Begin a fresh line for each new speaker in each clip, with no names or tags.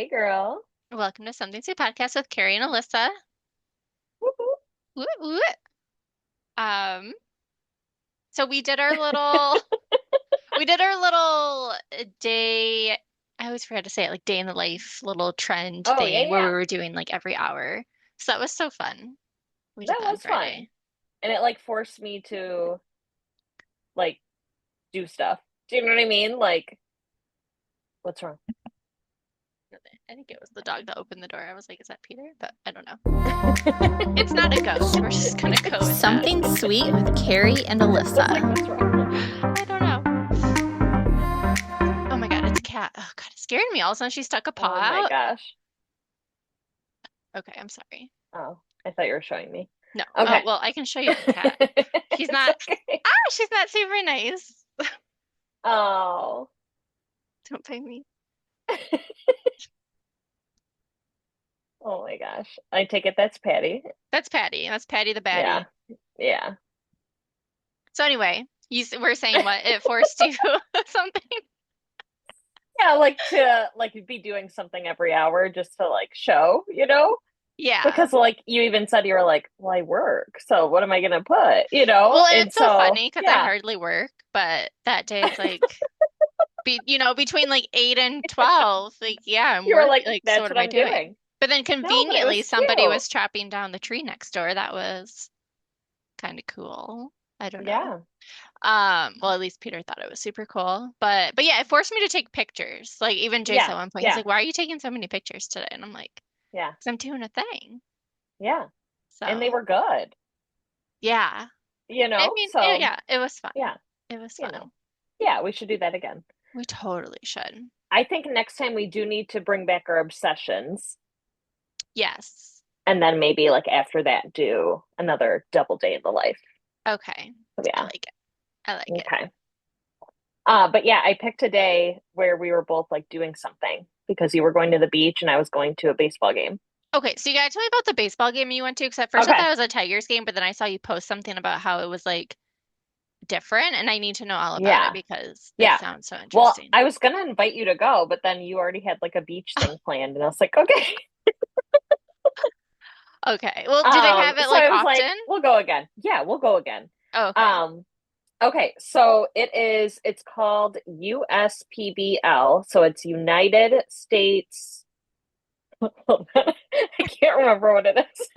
Hey, girl.
Welcome to Something to Podcast with Carrie and Alyssa.
Woo-hoo.
Woot, woot. Um, so we did our little day. I always forget to say it, like day in the life little trend
Oh, yeah,
thing where we
yeah.
were doing like every hour. So that was so fun. We did
That
that on
was fun.
Friday.
And it like forced me to like do stuff. Do you know what I mean? Like, what's wrong?
I think it was the dog that opened the door. I was like, is that Peter? But I don't know. It's not a ghost. We're just gonna go with that.
Something Sweet with Carrie and
I was like,
Alyssa.
what's wrong?
I don't know. Oh my God, it's a cat. Oh God, it scared me. All of a sudden she stuck a paw
Oh my
out.
gosh.
Okay, I'm sorry.
Oh, I thought you were showing me.
No. Oh,
Okay.
well, I can show you the cat. She's
It's
not,
okay.
she's not super nice.
Oh.
Don't pay me.
Oh my gosh. I take it that's Patty.
That's Patty. That's Patty the
Yeah.
baddie.
Yeah.
So anyway, we're saying what? It forced you something?
Yeah, like to like be doing something every hour just to like show, you know?
Yeah.
Because like you even said you were like, well, I work, so what am I gonna put? You know?
Well, and
And
it's so
so
funny because I
yeah.
hardly work, but that day it's like, between like 8 and 12, like, yeah, I'm
You were
working.
like,
Like, so
that's
what
what
am I
I'm
doing?
doing.
But then
No, but it
conveniently,
was
somebody
cute.
was chopping down the tree next door. That was kind of cool. I don't know.
Yeah.
Well, at least Peter thought it was super cool. But yeah, it forced me to take pictures. Like even Jace
Yeah.
at one point, he's
Yeah.
like, "Why are you taking so many pictures today?" And I'm like,
Yeah.
"Cause I'm doing a thing."
Yeah. And they
So
were good,
yeah,
you
I
know?
mean,
So
yeah, it was fun.
yeah,
It was
you know.
fun.
Yeah, we should do that again.
We totally should.
I think next time we do need to bring back our obsessions
Yes.
and then maybe like after that do another double day in the life.
Okay. I
Yeah.
like it. I like it.
Okay. But yeah, I picked a day where we were both like doing something because you were going to the beach and I was going to a baseball game.
Okay, so you gotta tell me about the baseball game you went to, because at first I thought
Okay.
it was a Tigers game, but then I saw you post something about how it was like different, and I need to know all about it
Yeah.
because it
Yeah.
sounds so
Well,
interesting.
I was gonna invite you to go, but then you already had like a beach thing planned, and I was like, okay.
Okay. Well, do they have it
So
like
I was
often?
like, we'll go again. Yeah, we'll go again.
Oh, okay.
Um, okay, so it's called USPBL, so it's United States. Hold on. I can't remember what it is.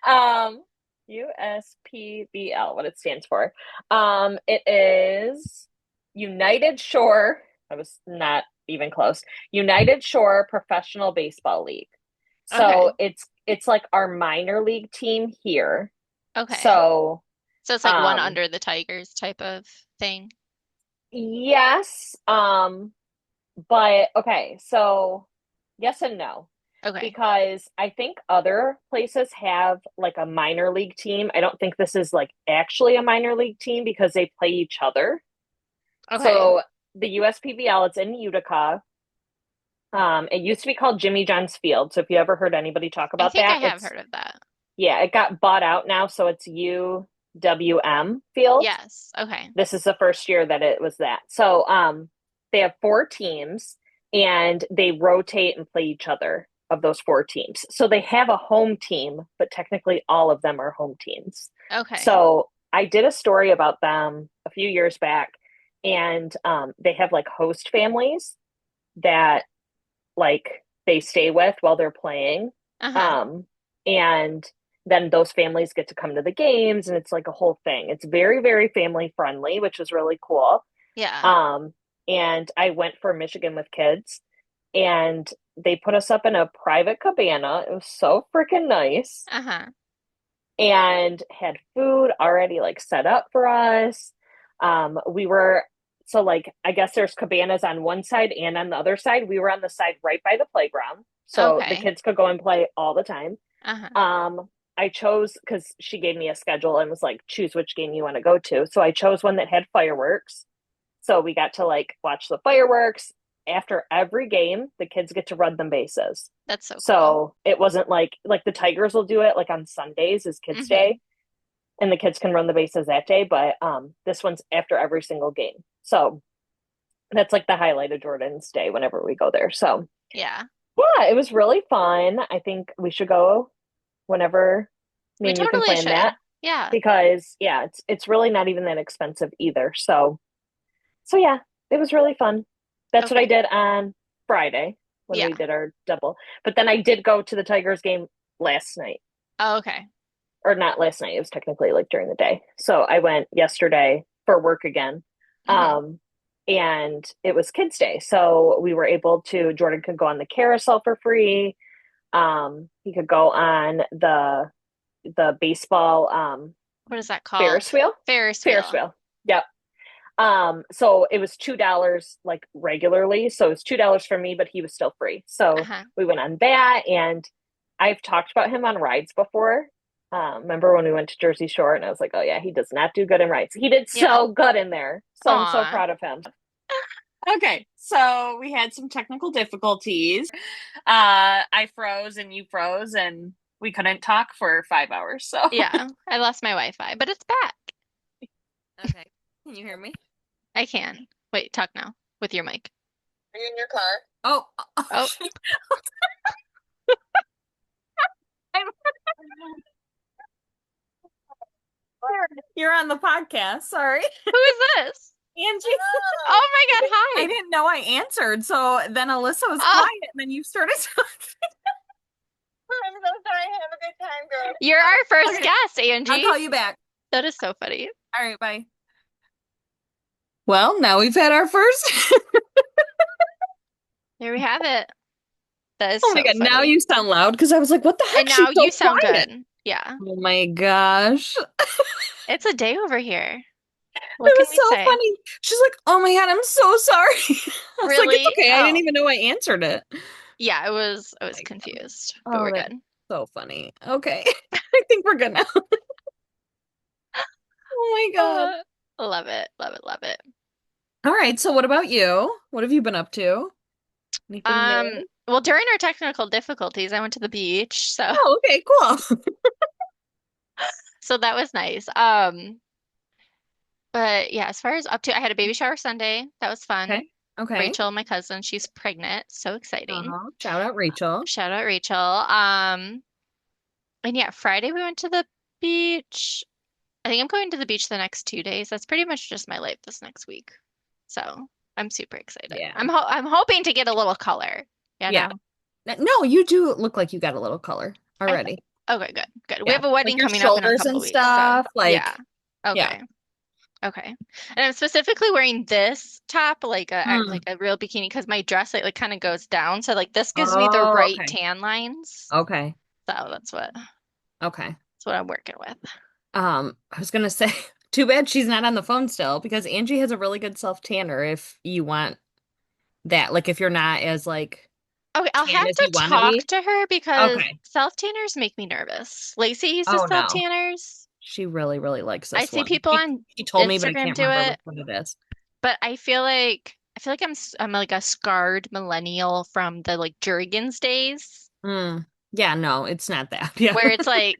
Um, USPBL, what it stands for. It is United Shore. I was not even close. United Shore Professional Baseball League. So
Okay.
it's like our minor league team here.
Okay.
So
So it's like one
um
under the Tigers type of thing.
yes, but okay, so yes and no.
Okay.
Because I think other places have like a minor league team. I don't think this is like actually a minor league team because they play each other.
Okay.
So the USPBL, it's in Utica. It used to be called Jimmy John's Field. So if you ever heard anybody talk
I
about
think I
that,
have
it's
heard of that.
yeah, it got bought out now, so it's UWM Field.
Yes. Okay.
This is the first year that it was that. So they have four teams and they rotate and play each other of those four teams. So they have a home team, but technically all of them are home teams.
Okay.
So I did a story about them a few years back, and they have like host families that like they stay with while they're playing.
Uh-huh.
Um, and then those families get to come to the games and it's like a whole thing. It's very, very family friendly, which is really cool.
Yeah.
Um, and I went for Michigan with kids and they put us up in a private cabana. It was so freaking nice
Uh-huh.
and had food already like set up for us. We were so like I guess there's cabanas on one side and on the other side. We were on the side right by the playground, so the
Okay.
kids could go and play all the time.
Uh-huh.
I chose because she gave me a schedule and was like, choose which game you want to go to. So I chose one that had fireworks. So we got to like watch the fireworks. After every game, the kids get to run them bases.
That's so cool.
So it wasn't like the Tigers will do it like on Sundays is kids
Mm-hmm.
day and the kids can run the bases that day, but this one's after every single game. So that's like the highlight of Jordan's day whenever we go there. So
Yeah.
Yeah, it was really fun. I think we should go whenever me
We
and you can
totally
plan that
should. Yeah.
because yeah, it's really not even that expensive either. So yeah, it was really fun. That's what I
Okay.
did on Friday when
Yeah.
we did our double. But then I did go to the Tigers game last night.
Oh, okay.
Or not last night. It was technically like during the day. So I went yesterday for work again.
Hmm.
Um, and it was Kids Day. So we were able to, Jordan could go on the carousel for free. He could go on the baseball
What is that
Ferris
called?
wheel.
Ferris
Ferris
wheel.
wheel. Yep. So it was $2 like regularly. So it was $2 for me, but he was still free. So
Uh-huh.
we went on that, and I've talked about him on rides before. Remember when we went to Jersey Shore and I was like, oh yeah, he does not do good in rides. He did
Yeah.
so good in there. So I'm so
Aw.
proud of him. Okay, so we had some technical difficulties. I froze and you froze, and we couldn't talk for 5 hours. So
Yeah. I lost my Wi-Fi, but it's back.
Okay. Can you hear me?
I can. Wait, talk now with your mic.
Are you in your car? Oh,
Oh,
shit. You're on the podcast. Sorry.
who is this?
Angie.
Oh my God,
I
hi.
didn't know I answered. So then Alyssa was
Oh,
quiet and then you started talking. I'm so sorry. Have a good time, girl.
you're our first
Okay.
guest,
I'll
Angie.
call you back.
That is so funny.
All right, bye. Well, now we've had our first.
There we have it. That is
Oh my
so
God, now
funny.
you sound loud because I was like, what the
And
heck? She's
now
so
you sound
quiet.
good. Yeah.
Oh my gosh.
It's a day over here. What
It
can
was
we
so
say?
funny. She's like, "Oh my God, I'm so sorry." I was like, "It's
Really?
okay. I didn't
Oh,
even know I answered it."
yeah, I was
My God.
confused, but
Oh,
we're
that's
good.
so funny. Okay. I think we're good now. Oh my God.
Uh, love it, love it, love it.
All right, so what about you? What have you been up to? Anything new?
Well, during our technical difficulties, I went to the beach, so
Oh, okay, cool.
so that was nice. But yeah, as far as up to, I had a baby shower Sunday. That was fun.
Okay. Okay.
Rachel, my cousin, she's pregnant. So exciting.
Shout out Rachel.
Shout out Rachel. And yeah, Friday we went to the beach. I think I'm going to the beach the next 2 days. That's pretty much just my life this next week. So I'm super excited.
Yeah.
I'm hoping to get a little color. You
Yeah.
know?
No, you do look like you got a little color
I th
already.
Okay, good, good. We
Yeah.
have a
Like
wedding
your
coming up in a
shoulders
couple
and
of weeks, so
stuff.
yeah.
Like, yeah.
Okay. Okay. And I'm specifically wearing this top,
Hmm.
like a real bikini, because my dress like kind of goes down. So like this gives me the
Oh,
right
okay.
tan lines.
Okay.
So
Okay.
that's what I'm working with.
I was gonna say, too bad she's not on the phone still because Angie has a really good self tanner if you want that. Like if you're not as like
Okay, I'll
tan
have
as
to
you want to
talk
be.
to her because
Okay.
self tanners make me nervous. Lacey uses
Oh
self
no.
tanners.
She really, really likes
I
this
see
one.
people on
She told me, but I
Instagram
can't
do
remember
it,
which one it is.
but I feel like I'm like a scarred millennial from the like Jurgens days
Mm. Yeah, no, it's not that. Yeah.
where it's like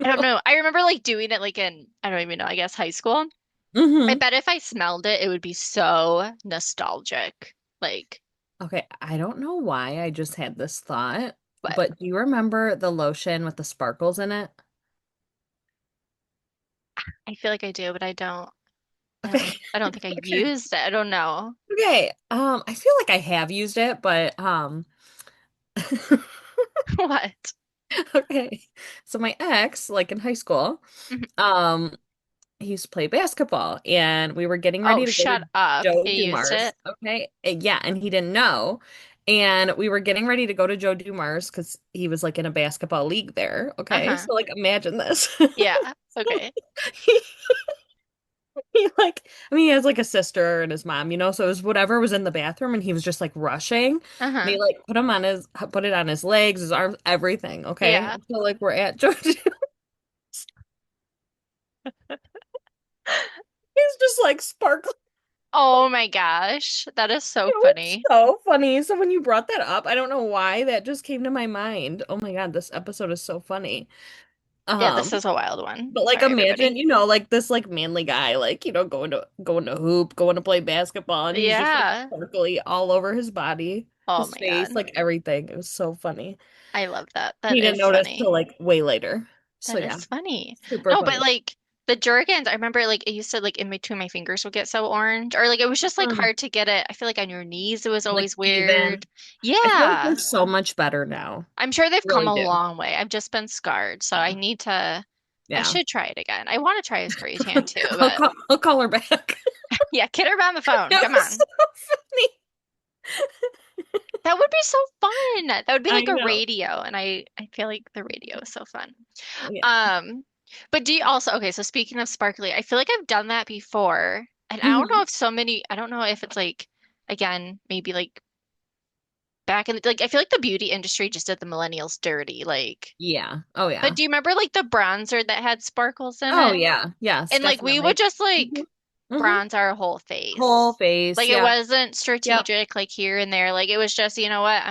I don't know. I remember like doing it like in I don't even know, I guess high school. I
Hmm.
bet if I smelled it, it would be so nostalgic. Like
Okay, I don't know why I just had this thought,
what?
but do you remember the lotion with the sparkles in it?
I feel like I do, but I don't. I don't.
Okay.
I don't think I
Okay.
used it. I don't know.
Okay. I feel like I have used it, but
What?
okay. So my ex, like in high school,
Mhm.
um, he used to play basketball and we were getting
Oh,
ready to go to
shut up.
Joe
You used
Dumars.
it?
Okay. Yeah, and he didn't know. And we were getting ready to go to Joe Dumars because he was like in a basketball league there. Okay.
Uh-huh.
So like imagine this.
Yeah. Okay.
He, he like I mean he has like a sister and his mom, so it was whatever was in the bathroom and he was just like rushing. And
Uh-huh.
he like put it on his legs, his arms, everything. Okay.
Yeah.
So like we're at Joe He's just like sparkling.
Oh my gosh. That is so
It was
funny.
so funny. So when you brought that up, I don't know why that just came to my mind. Oh my God, this episode is so funny.
Yeah, this
Um,
is a wild one.
but like
Sorry, everybody.
imagine, like this like manly guy, like, going to hoop, going to play basketball, and he's just like
Yeah.
sparkly all over his body.
Oh
his
my
face,
God.
like everything. It was so funny.
I love that. That
He didn't
is
notice till
funny.
like way later. So
That
yeah,
is funny.
super
No, but
funny.
like the Jergens, I remember like it used to like in between my fingers would get so orange, or like it was just like
Mm,
hard to get it. I feel like on your knees it was
like
always weird.
even. I feel like they're
Yeah.
so much better now.
I'm sure they've come
Really
a
do.
long way. I've just been scarred, so I
Yeah.
need to. I
Yeah.
should try it again. I want to try his spray tan too,
I'll
but
call her back.
yeah, get her on the phone.
That
Come
was
on.
so funny.
That would be so fun. That would be
I
like a
know.
radio, and I feel like the radio is so fun.
Oh, yeah.
Um, but do you also, okay, so speaking of sparkly, I feel like I've done that before. And
Mhm.
I don't know if it's like, again, maybe like back in the, like, I feel like the beauty industry just did the millennials dirty. Like,
Yeah. Oh
but
yeah.
do you remember like the bronzer that had sparkles in
Oh
it?
yeah. Yes,
And like we would
definitely.
just
Hmm.
like
Hmm.
bronze our whole
Whole
face.
face.
Like it
Yeah.
wasn't
Yep.
strategic, like here and there. Like it was just, you know what?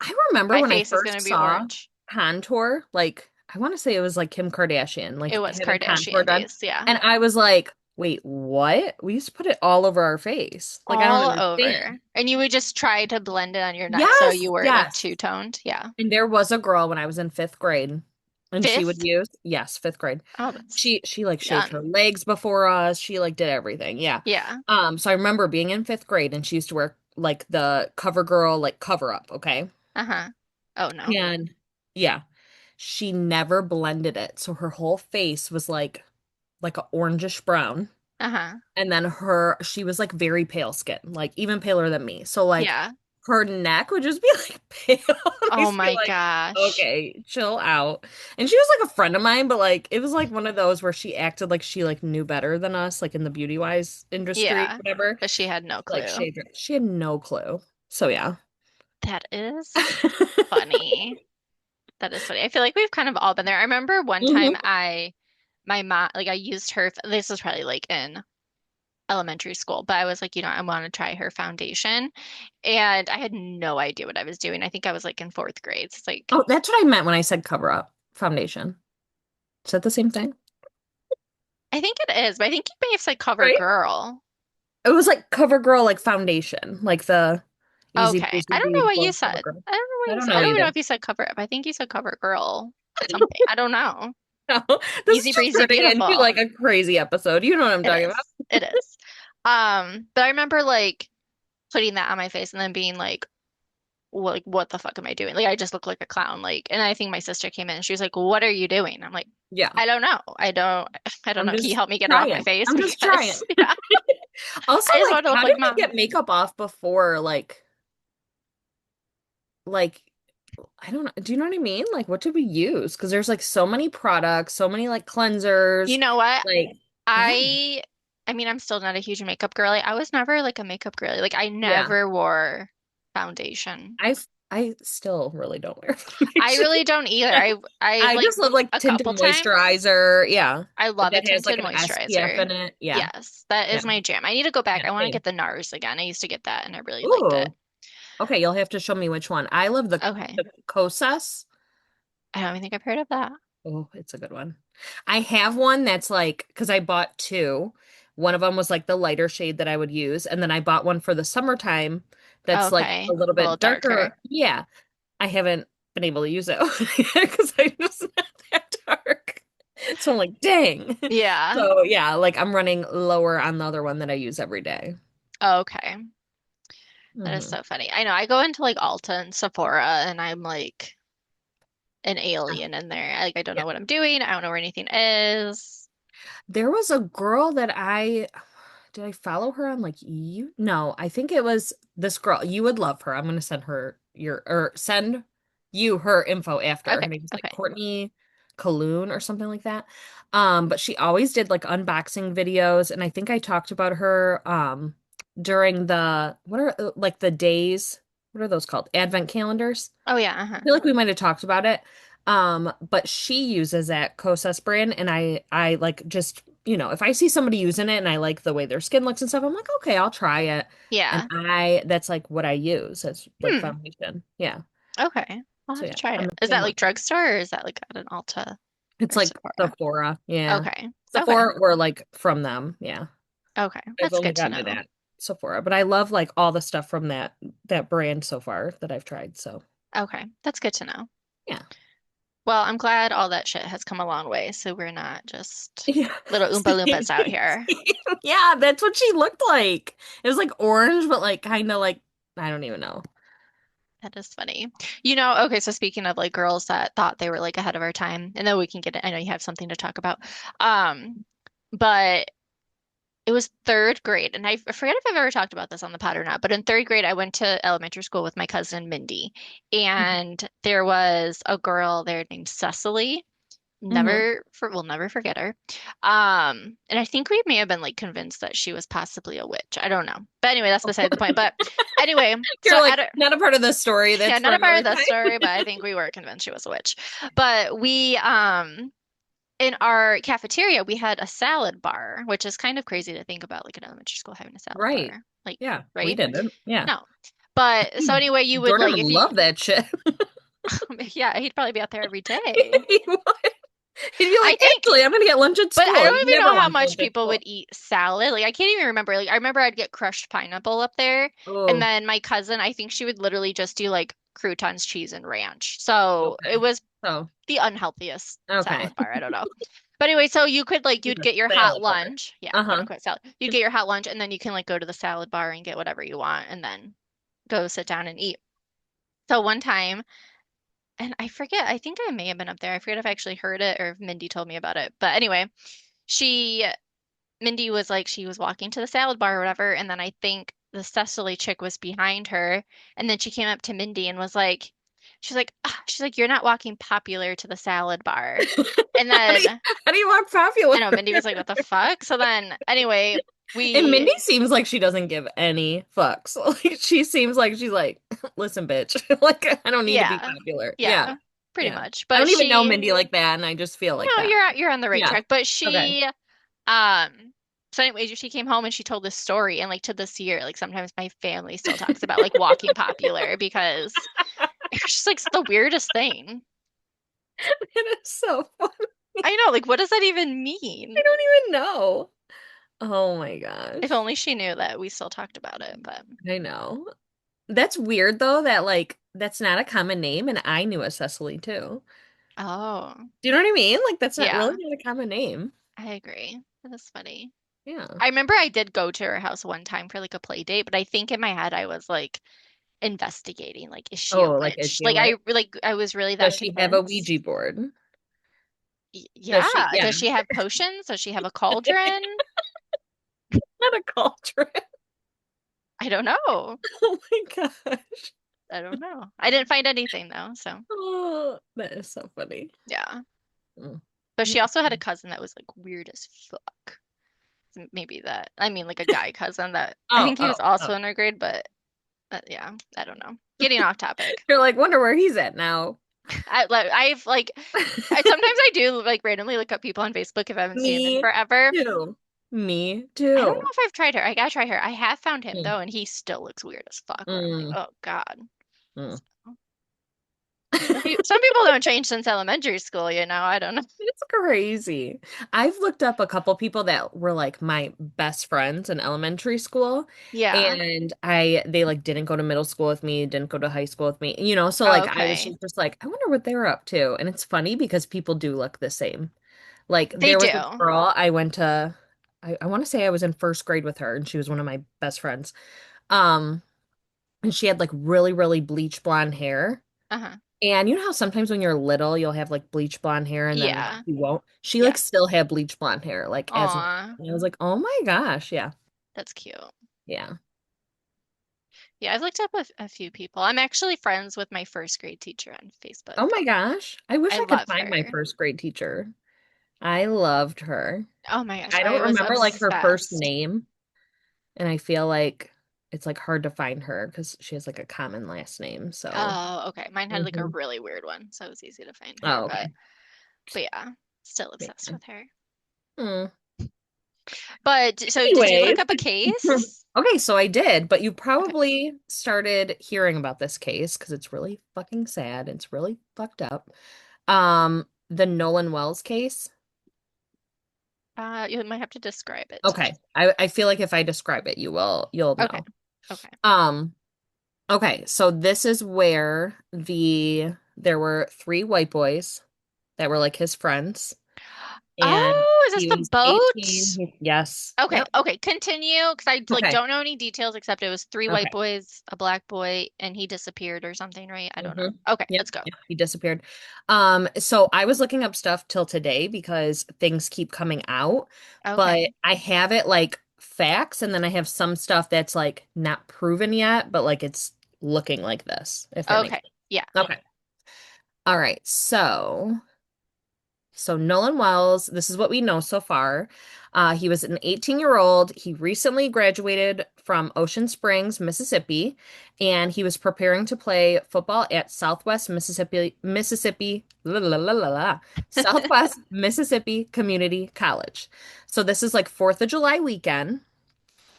I remember
My
when I
face is
first
gonna be
saw
orange.
contour, like I want to say it was like Kim Kardashian,
It
like
was
having contour
Kardashian
done.
days, yeah.
And I was like, wait, what? We used to put it all over our face. Like I don't
All
understand.
over. And you would just try to blend it on your neck so
Yes,
you were like
yes.
two-toned. Yeah.
And there was a girl when I was in fifth grade, and she would
Fifth?
use, yes, fifth grade.
Oh, that's
She like shaved her
young.
legs before us. She like did everything. Yeah.
Yeah.
So I remember being in fifth grade and she used to wear like the cover girl like cover up, okay?
Uh-huh. Oh no.
And yeah, she never blended it. So her whole face was like a orangish brown.
Uh-huh.
And then she was like very pale skin, like even paler than me. So like
Yeah.
her neck would just be like pale. I
Oh
used to be
my
like,
gosh.
okay, chill out. And she was like a friend of mine, but like it was like one of those where she acted like she like knew better than us, like in the beauty wise industry,
Yeah.
whatever.
But she had no
Like
clue.
she had no clue. So yeah.
That is funny. That is funny. I feel like we've kind of all been there. I remember one time
Hmm.
my mom, like I used her, this was probably like in elementary school, but I was like, I want to try her foundation. And I had no idea what I was doing. I think I was like in fourth grade. So it's like,
Oh, that's what I meant when I said cover up foundation. Is that the same thing?
I think it is, but I think you may have said cover
Right?
girl.
It was like cover girl like foundation, like the easy
Okay.
breezy
I don't know what you
beautiful cover
said.
girl.
I don't know what
I
you
don't
said. I
know
don't even know
either.
if you said cover up. I think you said cover girl something. I don't know.
No, this is
Easy
just
breezy
turning into
beautiful.
like a crazy episode. You know what I'm
It
talking about.
is. It is. But I remember like putting that on my face and then being like, what the fuck am I doing? Like I just look like a clown. Like, and I think my sister came in and she was like, "What are you doing?" I'm like,
Yeah,
I don't know. I don't
I'm
know. Can you
just
help me get it off my
trying.
face?
I'm just trying.
Because yeah,
Also,
I just
like,
want to look
how
like
did we
mom.
get makeup off before? Like, I don't know. Do you know what I mean? Like, what did we use? Because there's like so many products, so many like
You
cleansers.
know what?
Like, yeah,
I I mean, I'm still not a huge makeup girly. I was never like a makeup girly. Like I
yeah.
never wore foundation.
I still really don't wear
I
foundation.
really don't either. I
I
like
just love like
a
tinted
couple times.
moisturizer. Yeah.
I
But
love a
that has like
tinted
an SPF
moisturizer.
in it. Yeah.
Yes, that
Yeah.
is my jam. I need to go back.
Yeah.
I want to
Same.
get the NARS again. I used to get that and I really liked it.
Ooh. Okay, you'll have to show me which one. I love
Okay.
the Kosas.
I don't even think I've heard of that.
Oh, it's a good one. I have one that's like, because I bought two. One of them was like the lighter shade that I would use, and then I bought one for the summertime that's like
Okay.
a little
A little
bit
darker.
darker. Yeah, I haven't been able to use it because I'm just not that dark. So I'm like, dang.
Yeah.
So yeah, like I'm running lower on the other one that I use every day.
Okay. That is
Hmm.
so funny. I know. I go into like Ulta and Sephora and I'm like an alien in there. I don't
Yeah.
know what I'm doing. I don't know where anything is.
There was a girl that I did I follow her on like you? No, I think it was this girl. You would love her. I'm gonna send her your or send you her info after.
Okay.
Her name's like
Okay.
Courtney Colloon or something like that. But she always did like unboxing videos, and I think I talked about her during the what are like the days, what are those called? Advent calendars.
Oh yeah.
I
Uh-huh.
feel like we might have talked about it. But she uses that Kosas brand and I like just, if I see somebody using it and I like the way their skin looks and stuff, I'm like, okay, I'll try it. And
Yeah.
that's like what I use as like
Hmm.
foundation. Yeah.
Okay. I'll
So
have to
yeah,
try
I'm
it.
the
Is
same
that
way.
like drugstore or is that like at an Ulta
It's
or
like
Sephora?
Sephora. Yeah.
Okay. Okay.
Sephora or like from them. Yeah.
Okay.
I've
That's
only
good to
gotten to
know.
that Sephora, but I love like all the stuff from that brand so far that I've tried. So
Okay, that's good to know.
yeah.
Well, I'm glad all that shit has come a long way, so we're not just
Yeah.
little Oompa Loompas out here.
Yeah, that's what she looked like. It was like orange, but like kind of like I don't even know.
That is funny. Okay, so speaking of like girls that thought they were like ahead of our time, and then we can get it. I know you have something to talk about. Um, but it was third grade, and I forget if I've ever talked about this on the pod or not, but in third grade, I went to elementary school with my cousin Mindy, and there was a girl there named Cecily.
Hmm.
We'll never forget her. And I think we may have been like convinced that she was possibly a witch. I don't know. But anyway, that's beside the point. But anyway, so
You're like not a part of this story.
yeah,
That's for
not a part
another
of this
time.
story, but I think we were convinced she was a witch. But we in our cafeteria, we had a salad bar, which is kind of crazy to think about, like an elementary school having a salad
Right.
bar. Like,
Yeah, we
right?
didn't. Yeah.
No. But so anyway, you would
Jordan
like
would
if you
love that shit.
yeah, he'd probably be out there every day.
He would. He'd be
I
like,
think,
actually, I'm gonna get lunch at
but I
school.
don't
He
even know
never
how
wants
much
lunch at
people would
school.
eat salad. Like I can't even remember. Like I remember I'd get crushed pineapple up there, and
Oh,
then my cousin, I think she would literally just do like croutons, cheese, and ranch. So it
okay.
was
So,
the unhealthiest
okay.
salad bar. I don't know. But anyway, so you could like
He's
you'd
a
get your hot
salad bar.
lunch. Yeah, quote
Uh-huh.
unquote salad. You'd get your hot lunch and then you can like go to the salad bar and get whatever you want and then go sit down and eat. So one time, and I forget, I think I may have been up there. I forget if I actually heard it or if Mindy told me about it. But anyway, she Mindy was like she was walking to the salad bar or whatever, and then I think the Cecily chick was behind her, and then she came up to Mindy and was like, she's like, you're not walking popular to the salad bar. And
How do you,
then
how do you walk popular?
I know Mindy was like, what the fuck? So then anyway,
And
we
Mindy seems like she doesn't give any fucks. Like she seems like she's like, listen, bitch. Like I don't need to be
yeah,
popular. Yeah.
yeah, pretty
Yeah.
much.
I
But
don't even know
she
Mindy like that, and I just feel like
no,
that.
you're on the right
Yeah.
track. But
Okay.
um so anyway, she came home and she told this story and like to this year, like sometimes my family still talks about like walking popular because it's just like the weirdest thing.
It is so fun.
I know, like what does that even
I
mean?
don't even know. Oh my
If
gosh.
only she knew that we still talked about it, but
I know. That's weird though, that like that's not a common name, and I knew a Cecily too.
oh,
Do you know what I mean? Like that's not really
yeah,
not a common name.
I agree. That is funny.
Yeah.
I remember I did go to her house one time for like a play date, but I think in my head I was like investigating, like, is she a
Oh, like is
witch?
she a witch?
Like I was really
Does
that
she have a
convinced.
Ouija board? Does
Yeah.
she? Yeah.
Does she have potions? Does she have a cauldron?
Not a cauldron.
I don't know.
Oh my gosh.
I don't know. I didn't find anything though, so
Oh, that is so funny.
yeah.
Mm.
But she also had a cousin that was like weird as fuck. Maybe that. I mean, like a guy cousin that I
Oh,
think he
oh,
was also
oh.
in our grade, but yeah, I don't know. Getting off topic.
You're like, wonder where he's at now.
I've like I sometimes I do like randomly look up people on Facebook if I haven't seen them in
Me
forever.
too. Me
I don't know
too.
if I've tried her. I gotta try her. I have found him
Mm,
though, and he still looks weird as fuck. Where I'm like,
mm,
oh God.
mm.
Some people don't change since elementary school, I don't know.
It's crazy. I've looked up a couple people that were like my best friends in elementary school,
Yeah.
and they like didn't go to middle school with me, didn't go to high school with me, so
Oh,
like I was
okay.
just like, I wonder what they were up to. And it's funny because people do look the same. Like
They
there was this
do.
girl I went to, I want to say I was in first grade with her, and she was one of my best friends. Um, and she had like really, really bleach blonde hair.
Uh-huh.
And you know how sometimes when you're little, you'll have like bleach blonde hair and then like
Yeah.
you won't? She like
Yeah.
still had bleach blonde hair, like as and
Aw,
I was like, oh my gosh, yeah,
that's cute.
yeah.
Yeah, I've looked up a few people. I'm actually friends with my first grade teacher on Facebook.
Oh my gosh. I wish
I
I could
love
find my
her.
first grade teacher. I loved her.
Oh my gosh,
I
I
don't
was
remember like her first
obsessed.
name, and I feel like it's like hard to find her because she has like a common last name. So,
Oh, okay. Mine had like a
mhm.
really weird one, so it was easy to find her.
Oh,
But
okay.
but yeah, still obsessed
Yeah.
with her.
Hmm.
But so did you
Anyways,
look up a case?
okay, so I did, but you
Okay.
probably started hearing about this case because it's really fucking sad. It's really fucked up. The Nolan Wells case.
You might have to describe it to me.
Okay. I feel like if I describe it, you'll
Okay.
know.
Okay.
Um, okay, so this is where there were three white boys that were like his friends, and
Oh, is this
he
the
was
boat?
18. Yes.
Okay,
Yep.
okay, continue because I like
Okay.
don't know any details except it was three white
Okay.
boys, a black boy, and he disappeared or something, right? I don't know.
hmm
Okay,
Yep.
let's go.
Yep. He disappeared. So I was looking up stuff till today because things keep coming out, but
Okay.
I have it like facts, and then I have some stuff that's like not proven yet, but like it's looking like this, if that makes
Okay.
sense.
Yeah.
Okay. All right. So Nolan Wells, this is what we know so far. He was an 18-year-old. He recently graduated from Ocean Springs, Mississippi, and he was preparing to play football at Southwest Mississippi Community College. So this is like 4th of July weekend.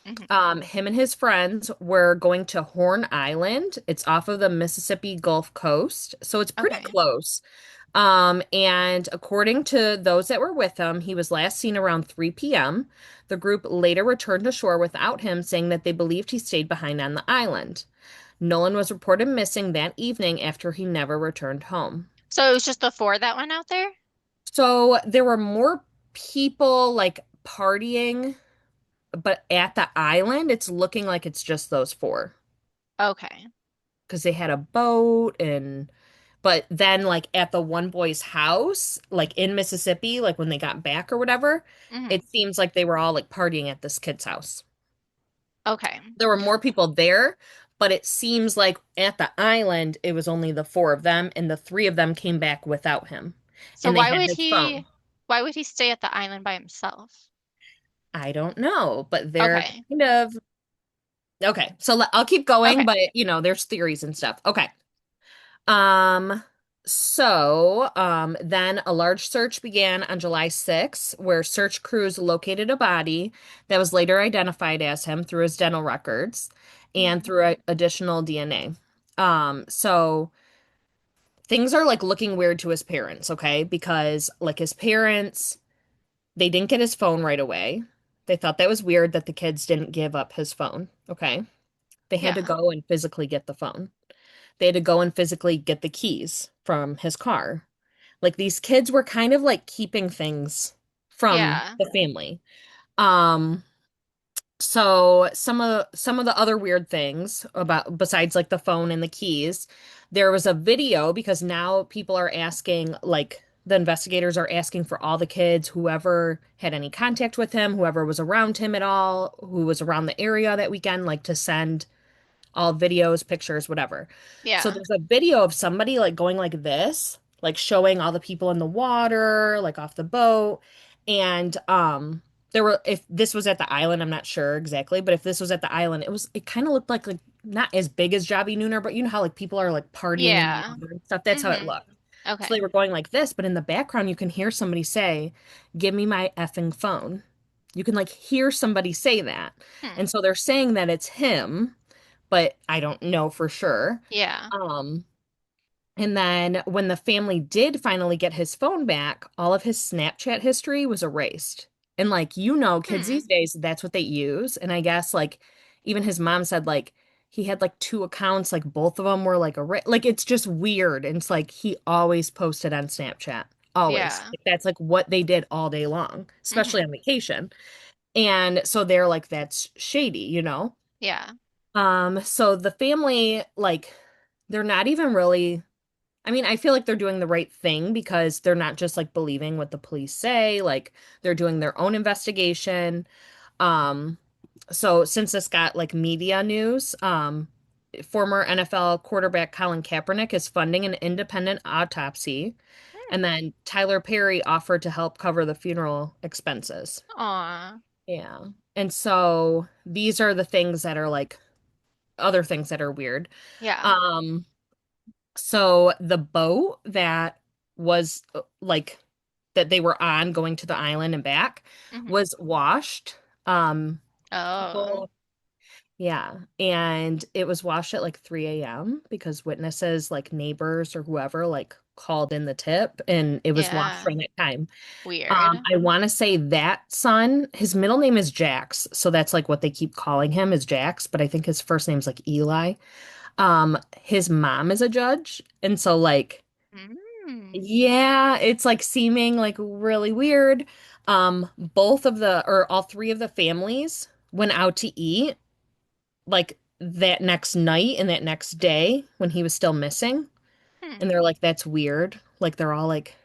hmm
Him and his friends were going to Horn Island. It's off of the Mississippi Gulf Coast, so it's pretty
Okay.
close. And according to those that were with him, he was last seen around 3 p.m. The group later returned to shore without him, saying that they believed he stayed behind on the island. Nolan was reported missing that evening after he never returned home.
So it was just the four that went out there?
So there were more people like partying, but at the island, it's looking like it's just those four
Okay.
because they had a boat and but then like at the one boy's house, like in Mississippi, like when they got back or whatever,
hmm
it seems like they were all like partying at this kid's house.
Okay.
There were more people there, but it seems like at the island it was only the four of them and the three of them came back without him.
So
And they had his phone.
why would he stay at the island by himself?
I don't know, but they're
Okay.
kind of okay. So I'll keep going,
Okay.
but there's theories and stuff. Okay. Then a large search began on July 6th, where search crews located a body that was later identified as him through his dental records and
hmm
through additional DNA. So things are like looking weird to his parents, okay? Because like his parents, they didn't get his phone right away. They thought that was weird that the kids didn't give up his phone, okay? They had to
Yeah.
go and physically get the phone. They had to go and physically get the keys from his car. Like these kids were kind of like keeping things from
Yeah.
the family. Um, so some of the other weird things about besides like the phone and the keys, there was a video because now people are asking like the investigators are asking for all the kids, whoever had any contact with him, whoever was around him at all, who was around the area that weekend, like to send all videos, pictures, whatever. So
Yeah.
there's a video of somebody like going like this, like showing all the people in the water, like off the boat. And there were if this was at the island, I'm not sure exactly, but if this was at the island, it kind of looked like not as big as Jobby Nooner, but you know how like people are like partying in the
Yeah.
water and stuff. That's how it
hmm
looked. So
Okay.
they were going like this, but in the background you can hear somebody say, "Give me my effing phone." You can like hear somebody say that.
Hmm.
And so they're saying that it's him, but I don't know for sure.
Yeah.
Um, and then when the family did finally get his phone back, all of his Snapchat history was erased. And like, kids these
Hmm.
days, that's what they use. And I guess like even his mom said like he had like two accounts, like both of them were like like it's just weird. And it's like he always posted on Snapchat. Always.
Yeah.
Like, that's like what they did all day long, especially
hmm
on vacation. And so they're like, that's shady,
Yeah.
So the family, like, they're not even really, I mean, I feel like they're doing the right thing because they're not just like believing what the police say, like they're doing their own investigation. Um, so since this got like media news, former NFL quarterback Colin Kaepernick is funding an independent autopsy,
Hmm.
and then Tyler Perry offered to help cover the funeral expenses.
Aw.
Yeah. And so these are the things that are like other things that are weird.
Yeah.
Um, so the boat that was like that they were on going to the island and back
hmm
was washed. Um,
Oh.
people, yeah, and it was washed at like 3 a.m. because witnesses, like neighbors or whoever, like called in the tip and it was lost
Yeah.
during that time.
Weird.
I want to say that son, his middle name is Jax, so that's like what they keep calling him is Jax, but I think his first name's like Eli. His mom is a judge, and so like
Mm.
yeah, it's like seeming like really weird. Both of the or all three of the families went out to eat like that next night and that next day when he was still missing.
Hmm.
And they're like, that's weird. Like they're all like,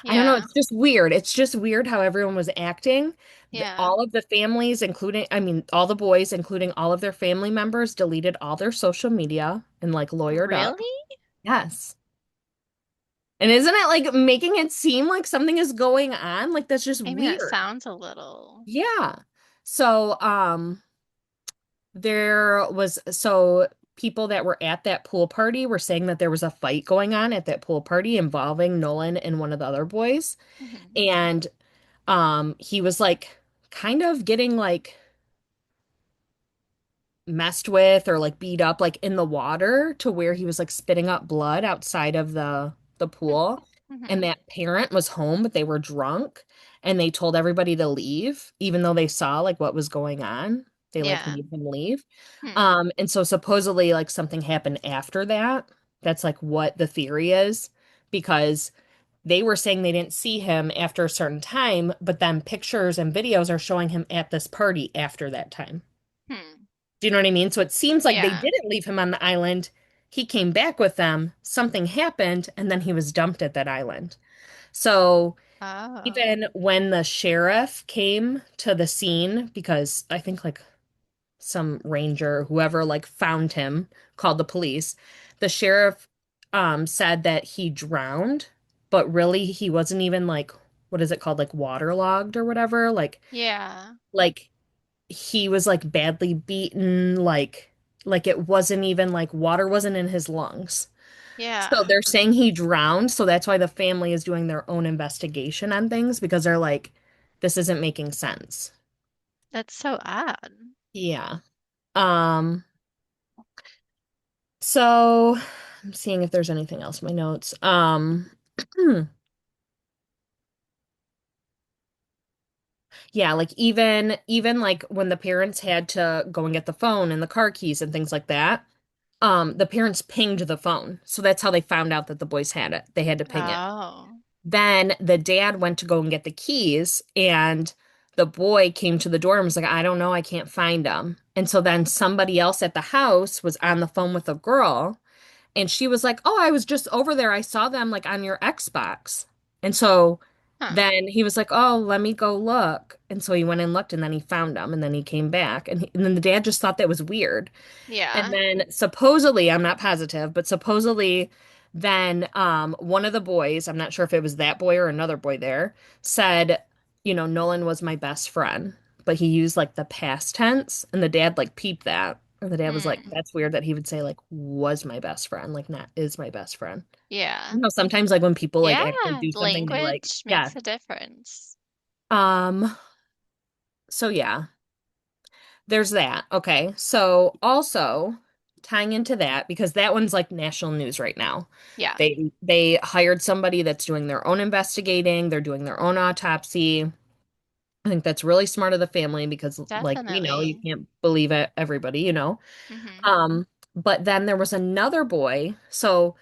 I don't know,
Yeah.
it's just weird. It's just weird how everyone was acting.
Yeah.
All of the families, including, I mean, all the boys, including all of their family members, deleted all their social media and like lawyered up.
Really?
Yes. And isn't it like making it seem like something is going on? Like that's just
I mean, it
weird.
sounds a little.
Yeah. So, there was so people that were at that pool party were saying that there was a fight going on at that pool party involving Nolan and one of the other boys.
Mhm.
And he was like kind of getting like messed with or like beat up like in the water to where he was like spitting up blood outside of the pool. And
Mhm.
that parent was home, but they were drunk and they told everybody to leave, even though they saw like what was going on. They like
Yeah.
made them leave.
Hmm.
And so supposedly like something happened after that. That's like what the theory is, because they were saying they didn't see him after a certain time, but then pictures and videos are showing him at this party after that time.
Hmm.
Do you know what I mean? So it seems like they
Yeah.
didn't leave him on the island. He came back with them, something happened, and then he was dumped at that island. So
Oh.
even when the sheriff came to the scene, because I think like some ranger, whoever like found him, called the police, the sheriff said that he drowned, but really he wasn't even like what is it called? Like waterlogged or whatever.
Yeah.
Like he was like badly beaten, like it wasn't even like water wasn't in his lungs. So
Yeah.
they're saying he drowned, so that's why the family is doing their own investigation on things because they're like, this isn't making sense.
That's so odd.
Yeah. Um, so I'm seeing if there's anything else in my notes. Yeah, like even like when the parents had to go and get the phone and the car keys and things like that, the parents pinged the phone. So that's how they found out that the boys had it. They had to ping it.
Oh.
Then the dad went to go and get the keys, and the boy came to the door and was like, I don't know, I can't find them. And so then somebody else at the house was on the phone with a girl, and she was like, oh, I was just over there. I saw them like on your Xbox. And so
Huh.
then he was like, oh, let me go look. And so he went and looked, and then he found them, and then he came back. And then the dad just thought that was weird. And
Yeah.
then supposedly, I'm not positive, but supposedly then one of the boys, I'm not sure if it was that boy or another boy there, said, Nolan was my best friend. But he used like the past tense, and the dad like peeped that. And the dad was like,
Hmm.
that's weird that he would say like was my best friend, like not is my best friend.
Yeah.
Sometimes like when people like actually
Yeah.
do something, they like,
Language
yeah.
makes a difference.
Um, so yeah. There's that. Okay. So also tying into that, because that one's like national news right now.
Yeah.
They hired somebody that's doing their own investigating, they're doing their own autopsy. I think that's really smart of the family because like we know you
Definitely.
can't believe it, everybody, you know.
Hmm.
But then there was another boy. So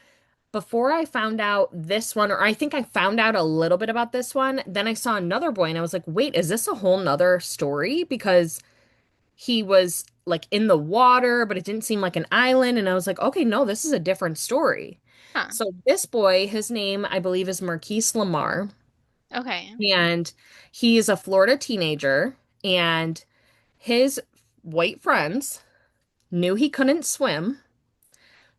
before I found out this one, or I think I found out a little bit about this one, then I saw another boy and I was like, wait, is this a whole nother story? Because he was like in the water, but it didn't seem like an island. And I was like, okay, no, this is a different story.
Huh.
So this boy, his name, I believe, is Marquise Lamar,
Okay.
and he is a Florida teenager, and his white friends knew he couldn't swim,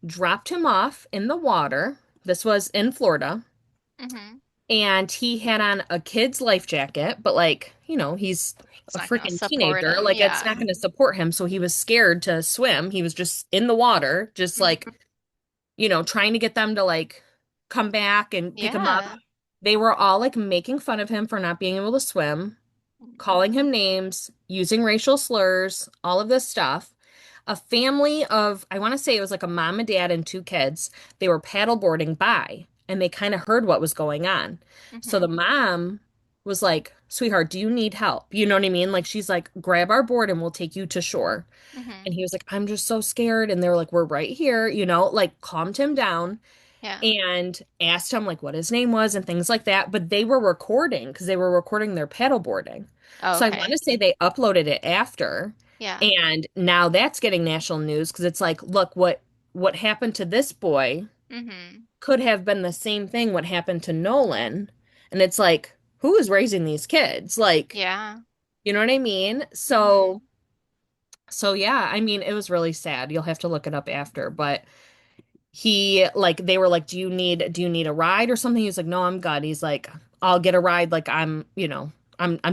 dropped him off in the water. This was in Florida.
Hmm.
And he had on a kid's life jacket, but like, he's
It's
a
not gonna
freaking
support
teenager.
him.
Like, it's not
Yeah.
going to support him. So he was scared to swim. He was just in the water, just like,
Hmm.
trying to get them to like come back and pick him up.
Yeah.
They were all like making fun of him for not being able to swim,
Mhm.
calling him names, using racial slurs, all of this stuff. A family of, I want to say it was like a mom and dad and two kids, they were paddleboarding by. and they kind of heard what was going on. So the
Mm-hmm.
mom was like, "Sweetheart, do you need help?" You know what I mean? Like she's like, "Grab our board and we'll take you to shore."
Mm-hmm.
And he was like, "I'm just so scared." And they were like, "We're right here," like calmed him down
Yeah.
and asked him like what his name was and things like that. But they were recording because they were recording their paddleboarding.
Oh,
So I want
okay.
to say they uploaded it after.
Yeah.
And now that's getting national news because it's like, look, what happened to this boy
Mm-hmm.
could have been the same thing what happened to Nolan. And it's like, who is raising these kids? Like,
Yeah.
you know what I mean?
Mm-hmm.
So yeah, I mean, it was really sad. You'll have to look it up after, but he like they were like, do you need a ride or something? He's like, no, I'm good. He's like, I'll get a ride. Like I'm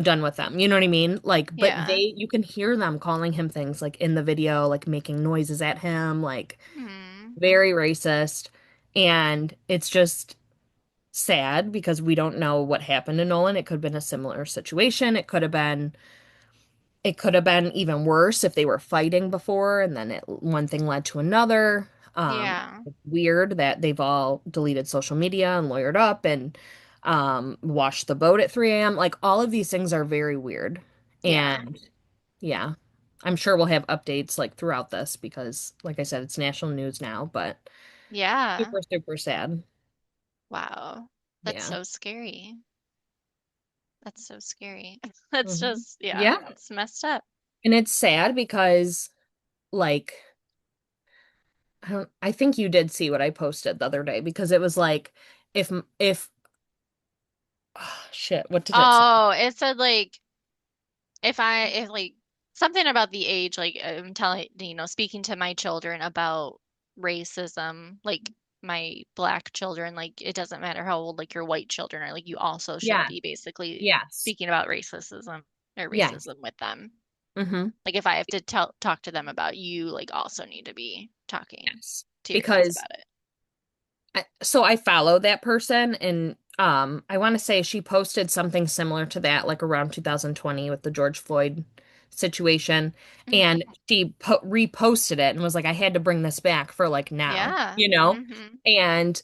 done with them. You know what I mean? Like, but
Yeah.
you can hear them calling him things like in the video, like making noises at him, like
Mm-hmm.
very racist. And it's just sad because we don't know what happened to Nolan. It could have been a similar situation. It could have been even worse if they were fighting before and then one thing led to another.
Yeah.
It's weird that they've all deleted social media and lawyered up and washed the boat at 3 a.m. Like all of these things are very weird.
Yeah.
And yeah, I'm sure we'll have updates like throughout this because, like I said, it's national news now, but
Yeah.
super, super sad.
Wow. That's
Yeah.
so scary. That's so scary. That's
Hmm.
just, yeah,
Yeah.
it's messed up.
And it's sad because, like, I think you did see what I posted the other day because it was like if shit, what did it say?
Oh, it said like if like something about the age, like I'm telling, speaking to my children about racism, like my black children, like it doesn't matter how old like your white children are, like you also should
Yeah.
be basically
Yes.
speaking about racism or
Yes.
racism with them.
Mm-hmm.
Like if I have to talk to them about you, like also need to be talking
Yes.
to your kids
Because
about it.
so I follow that person and I want to say she posted something similar to that like around 2020 with the George Floyd situation and
Hmm.
she reposted it and was like I had to bring this back for like now,
Yeah.
you know?
Hmm.
And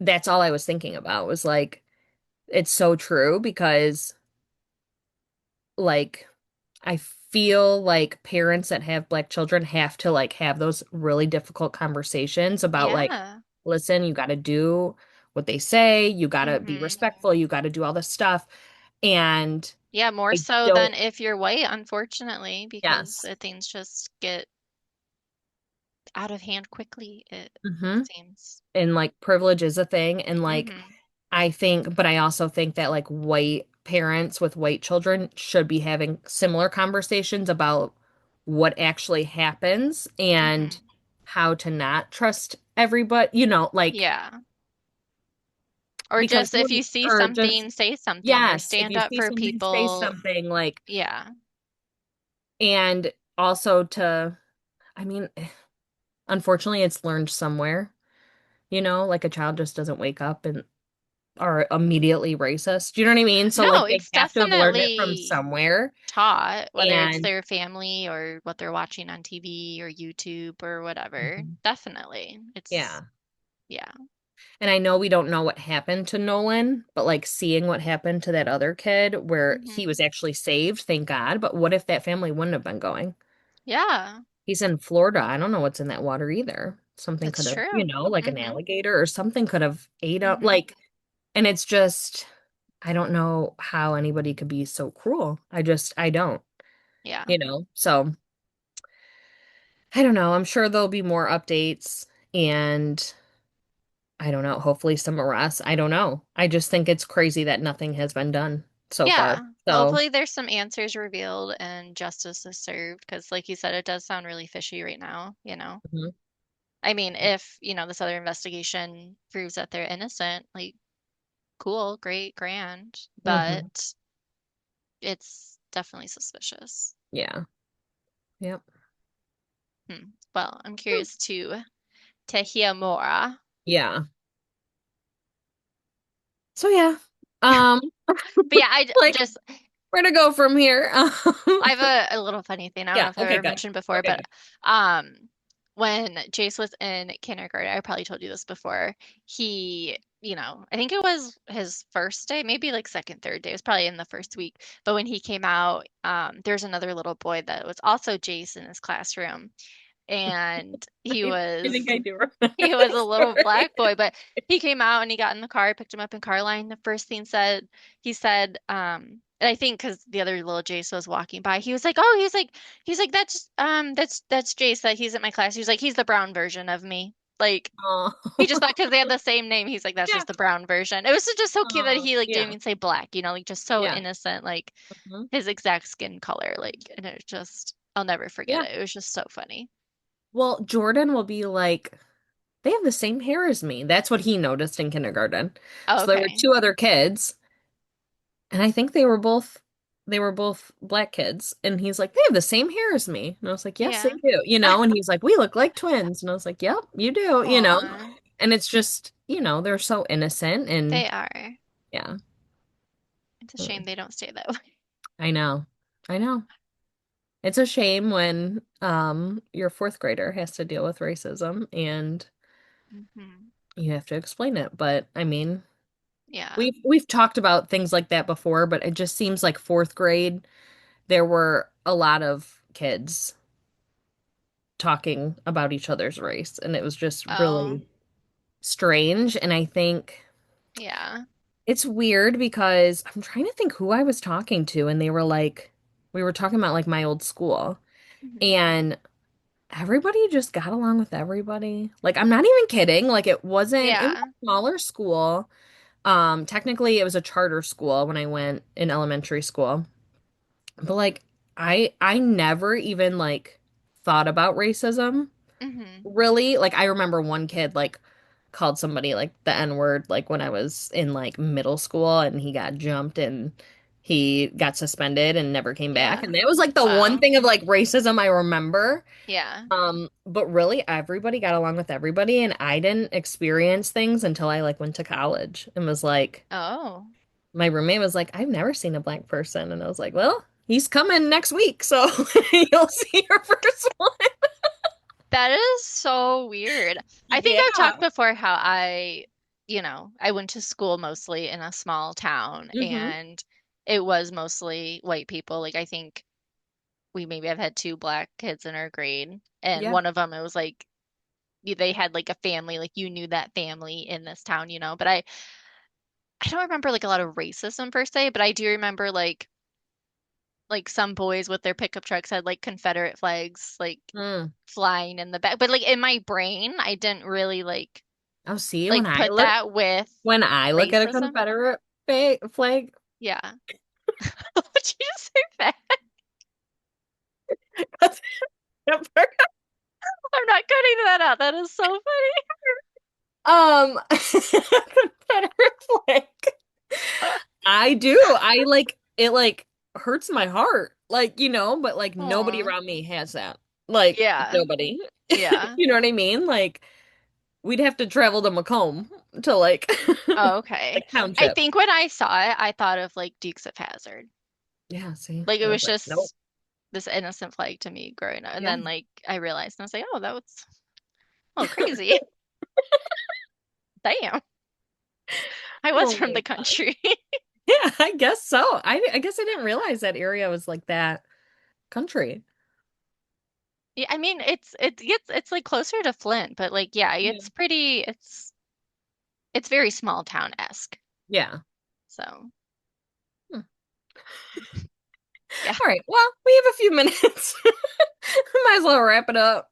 that's all I was thinking about was like it's so true because like I feel like parents that have black children have to like have those really difficult conversations about like,
Yeah.
listen, you got to do what they say, you got to be
Hmm.
respectful, you got to do all this stuff. And
Yeah, more
I
so
don't,
than if you're white, unfortunately, because
yes.
things just get out of hand quickly, it
Hmm.
seems.
And like privilege is a thing. And like,
Hmm.
but I also think that like white parents with white children should be having similar conversations about what actually happens and
Hmm.
how to not trust everybody, like
Yeah. Or
because
just if you see
or just
something, say something or
yes, if
stand
you
up
see
for
something, say
people.
something like
Yeah.
and also I mean, unfortunately it's learned somewhere, like a child just doesn't wake up and are immediately racist. Do you know what I mean? So
No,
like they
it's
have to have learned it from
definitely
somewhere.
taught, whether it's
And
their family or what they're watching on TV or YouTube or whatever.
mhm,
Definitely. It's,
yeah.
yeah.
And I know we don't know what happened to Nolan, but like seeing what happened to that other kid where he
Hmm.
was actually saved, thank God. But what if that family wouldn't have been going?
Yeah,
He's in Florida. I don't know what's in that water either. Something could
that's
have,
true.
like an
Hmm.
alligator or something could have ate up.
Hmm.
And it's just, I don't know how anybody could be so cruel. I don't,
Yeah.
So I don't know. I'm sure there'll be more updates and I don't know, hopefully some arrests. I don't know. I just think it's crazy that nothing has been done so far.
Yeah.
So,
Hopefully there's some answers revealed and justice is served because like you said, it does sound really fishy right now.
mhm,
I mean, if, this other investigation proves that they're innocent, like cool, great, grand,
mhm.
but it's definitely suspicious.
Yeah. Yep.
Hmm. Well, I'm curious to hear more.
Yeah. So yeah. Um,
But yeah,
like
just
where to go from here?
I have a little funny thing. I don't know
Yeah,
if I've
okay,
ever
good.
mentioned before,
Okay,
but
good.
um when Jace was in kindergarten, I probably told you this before. He I think it was his first day, maybe like second, third day. It was probably in the first week. But when he came out, there's another little boy that was also Jace in his classroom. And he
I think
was
I do remember
he was a
this
little
story.
black boy, but he came out and he got in the car, I picked him up in car line. The first thing he said, and I think because the other little Jace was walking by, he was like, oh, he's like, that's Jace, that he's at my class. He was like, he's the brown version of me. Like,
Oh,
he just thought because they had the same name, he's like, that's
yeah.
just the brown version. It was just so cute that
Oh,
he like didn't
yeah.
even say black, like just so
Yeah.
innocent, like
Mhm.
his exact skin color, like, and I'll never forget
Yeah.
it. It was just so funny.
Well, Jordan will be like, they have the same hair as me. That's what he noticed in kindergarten.
Oh,
So there were
okay.
two other kids, and I think they were both black kids. And he's like, they have the same hair as me. And I was like, yes, they
Yeah.
do. And he's like, we look like twins. And I was like, yep, you do.
Aw,
And it's just, they're so innocent and
they are.
yeah.
It's a shame
Mm.
they don't stay that way.
I know. I know. It's a shame when your fourth grader has to deal with racism and
Hmm.
you have to explain it. But I mean,
Yeah.
we've talked about things like that before, but it just seems like fourth grade, there were a lot of kids talking about each other's race, and it was just
Oh,
really strange. And I think
yeah.
it's weird because I'm trying to think who I was talking to, and they were like, we were talking about like my old school,
Hmm.
and everybody just got along with everybody. Like, I'm not even kidding. Like, it was
Yeah.
a smaller school. Technically it was a charter school when I went in elementary school. But like I never even like thought about racism
Hmm.
really. Like I remember one kid like called somebody like the N-word like when I was in like middle school and he got jumped and he got suspended and never came back.
Yeah.
And that was like the one
Wow.
thing of like racism I remember.
Yeah.
But really everybody got along with everybody and I didn't experience things until I like went to college and was like
Oh,
my roommate was like, I've never seen a black person. And I was like, well, he's coming next week. So you'll see your first one.
that is so weird. I think
Yeah.
I've talked before how I went to school mostly in a small town
Hmm.
and it was mostly white people. Like I think we maybe have had two black kids in our grade, and
Yeah.
one of them it was like they had like a family, like you knew that family in this town. But I don't remember like a lot of racism per se, but I do remember like some boys with their pickup trucks had like Confederate flags like
Mm.
flying in the back. But like in my brain, I didn't really
Oh, see,
like put that with
when I look at a
racism.
Confederate flag,
Yeah. Would you just say that? I'm not cutting that out. That is so funny.
Confederate flag. I do. I like it like hurts my heart. Like, but like nobody
Aw.
around me has that. Like
Yeah.
nobody.
Yeah.
You know what I mean? Like we'd have to travel to Macomb to like
Oh, okay.
like
I
township.
think when I saw it, I thought of like Dukes of Hazzard.
Yeah, see.
Like it
I was
was
like, nope.
just this innocent flag to me growing up. And
Yeah.
then like I realized and I was like, oh, that was a little crazy. Damn. I was
Oh
from
my
the
God.
country.
Yeah, I guess so. I guess I didn't realize that area was like that country.
Yeah, I mean it's like closer to Flint, but like yeah,
Yeah.
it's very small town-esque.
Yeah.
So
Hmm.
yeah.
All right. Well, we have a few minutes. Might as well wrap it up.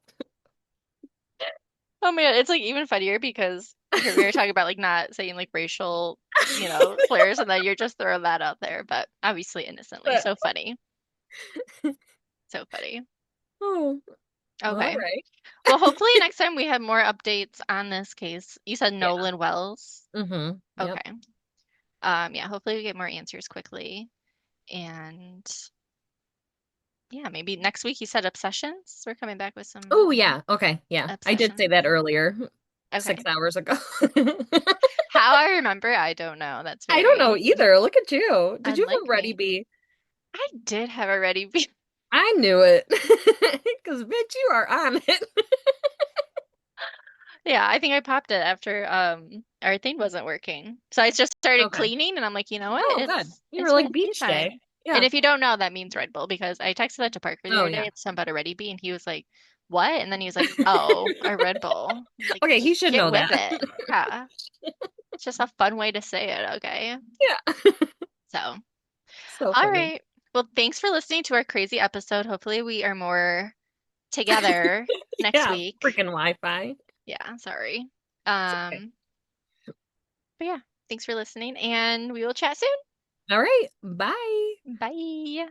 Oh my God, it's like even funnier because here we were talking about like not saying like racial slurs and then you're just throwing that out there, but obviously innocently.
But
So funny. So funny.
oh, all
Okay.
right.
Well, hopefully next time we have more updates on this case. You said
Yeah.
Nolan Wells.
Mm-hmm. Yep.
Okay. Yeah, hopefully we get more answers quickly. And yeah, maybe next week you said obsessions. We're coming back with some
Oh, yeah. Okay. Yeah. I did say
obsessions.
that earlier,
Okay.
6 hours ago.
How I remember, I don't know. That's
I don't know
very
either. Look at you. Did you have a
unlike
ready
me.
bee?
I did have a ready be
I knew it. Because, bitch, you are on it.
Yeah, I think I popped it after our thing wasn't working. So I just started
Okay.
cleaning and I'm like, you know what?
Oh, good. You
It's
were like
Red Bull
beach day.
time. And
Yeah.
if you don't know, that means Red Bull because I texted that to Parker the
Oh,
other
yeah.
day, something about a Ready Bee, and he was like, "What?" And then he was like, "Oh, a Red Bull." I'm like,
Okay, he should
get
know
with
that.
it. Yeah. It's just a fun way to say it, okay?
Yeah.
So,
So
all
funny.
right. Well, thanks for listening to our crazy episode. Hopefully we are more together next
Yeah,
week.
freaking Wi-Fi.
Yeah, sorry.
It's okay.
But yeah, thanks for listening and we will chat soon.
All right. Bye.
Bye.